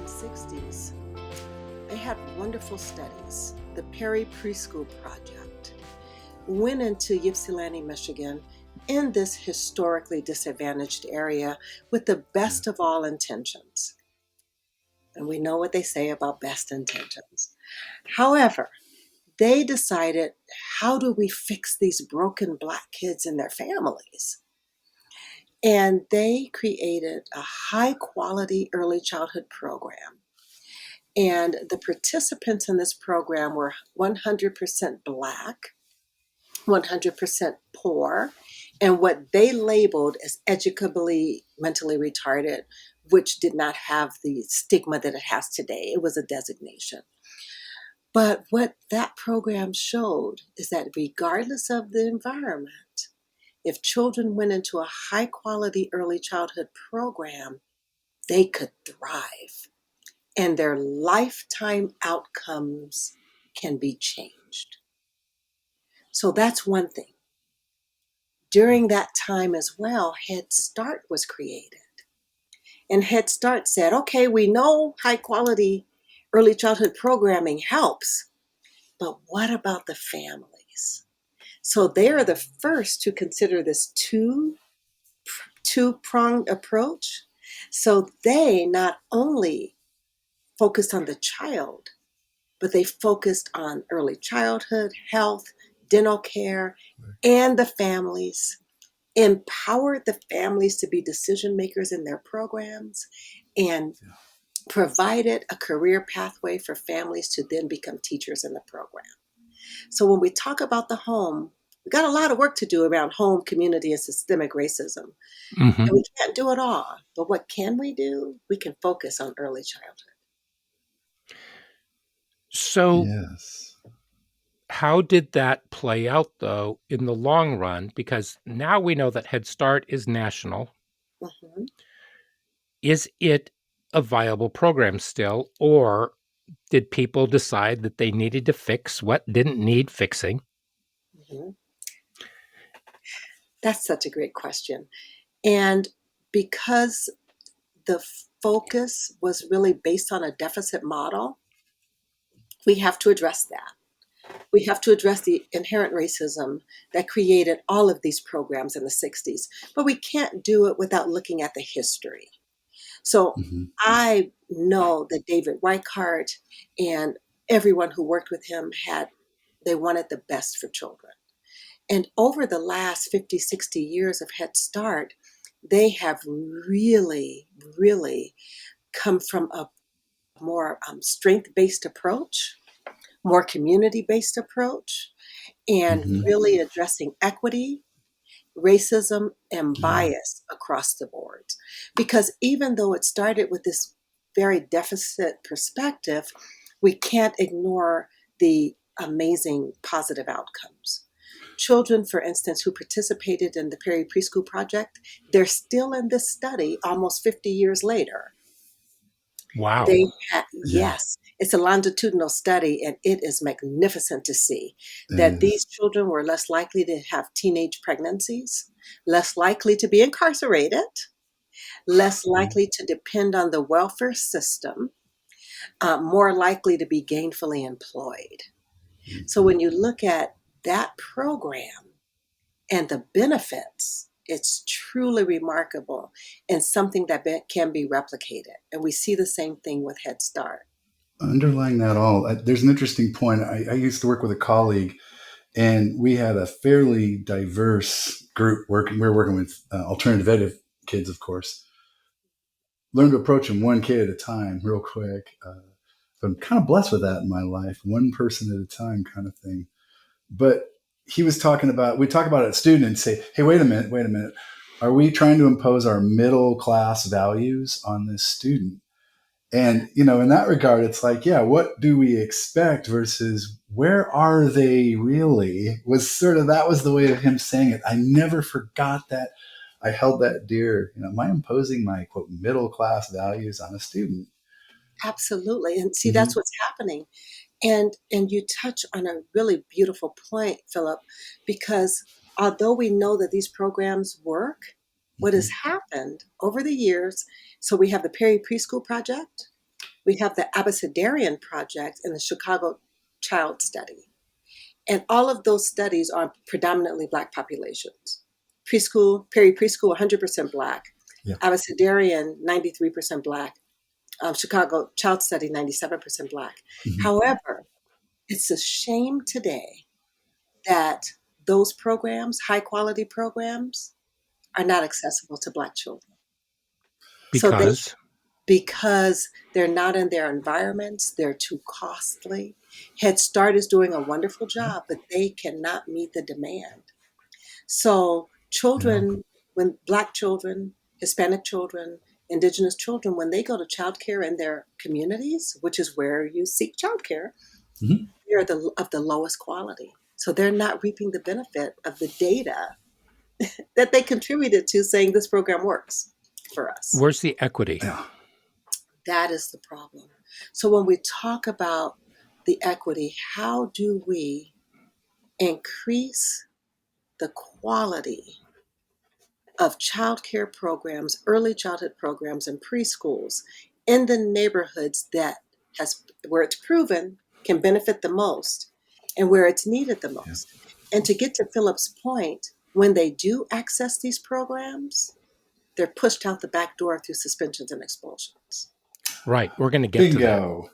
1960s, they had wonderful studies. The Perry Preschool Project went into Ypsilanti, Michigan, in this historically disadvantaged area with the Yeah. best of all intentions. And we know what they say about best intentions. However, they decided, how do we fix these broken Black kids and their families? And they created a high quality early childhood program. And the participants in this program were 100% Black, 100% poor, and what they labeled as educably mentally retarded, which did not have the stigma that it has today. It was a designation. But what that program showed is that regardless of the environment, if children went into a high quality early childhood program, they could thrive and their lifetime outcomes can be changed. So that's one thing. During that time as well, Head Start was created. And Head Start said, okay, we know high quality early childhood programming helps, but what about the families? So they are the first to consider this two-pronged approach. So they not only focused on the child, but they focused on early childhood, health, dental care, and the families, empowered the families to be decision makers in their programs, and provided a career pathway for families to then become teachers in the program. So when we talk about the home, we got a lot of work to do around home, community, and systemic racism. Mm-hmm. And we can't do it all. But what can we do? We can focus on early childhood. So Yes. how did that play out, though, in the long run? Because now we know that Head Start is national. Mhm. Is it a viable program still, or did people decide that they needed to fix what didn't need fixing? Mhm. That's such a great question. And because the focus was really based on a deficit model, we have to address that. We have to address the inherent racism that created all of these programs in the 60s. But we can't do it without looking at the history. So Mm-hmm. I know that David Reichart and everyone who worked with him they wanted the best for children. And over the last 50, 60 years of Head Start, they have really, really come from a more strength-based approach, more community-based approach, and Mm-hmm. really addressing equity, racism, and Yeah. bias across the board. Because even though it started with this very deficit perspective, we can't ignore the amazing positive outcomes. Children, for instance, who participated in the Perry Preschool Project, they're still in this study almost 50 years later. Wow. Yeah. Yes, it's a longitudinal study, and it is magnificent to see It that these is. children were less likely to have teenage pregnancies, less likely to be incarcerated, less likely to depend on the welfare system, more likely to be gainfully employed. So Mm-hmm. when you look at that program and the benefits, it's truly remarkable and something that can be replicated. And we see the same thing with Head Start. Underlying that all, there's an interesting point. I used to work with a colleague, and we had a fairly diverse group working. We were working with alternative ed kids, of course. Learned to approach them one kid at a time, real quick. So I'm kind of blessed with that in my life, one person at a time, kind of thing. But he was talking about, we talk about a student and say, hey, wait a minute. Are we trying to impose our middle class values on this student? And, in that regard, it's like, yeah, what do we expect versus where are they really? That was the way of him saying it. I never forgot that. I held that dear. Am I imposing my quote middle class values on a student? Absolutely. And see, Mm-hmm. that's what's happening. And you touch on a really beautiful point, Philip, because although we know that these programs work, what Mm-hmm. has happened over the years, so we have the Perry Preschool Project, We have the Abecedarian Project and the Chicago Child Study. And all of those studies are predominantly Black populations. Preschool, preschool, 100% Black. Yeah. Abecedarian, 93% Black. Chicago Child Study, 97% Black. Mhm. However, it's a shame today that those programs, high quality programs, are not accessible to Black children. So because they're not in their environments, they're too costly. Head Start is doing a wonderful job, but they cannot meet the demand. So Yeah. children, when Black children, Hispanic children, Indigenous children, when they go to childcare in their communities, which is where you seek childcare, Mhm. they're of the lowest quality. So they're not reaping the benefit of the data that they contributed to saying this program works for us. Where's the equity? Yeah. That is the problem. So when we talk about the equity, how do we increase the quality of childcare programs, early childhood programs, and preschools in the neighborhoods that where it's proven can benefit the most and where it's needed the Yeah. most? And to get to Philip's point, when they do access these programs, they're pushed out the back door through suspensions and expulsions. Right. We're going to get to that. Bingo.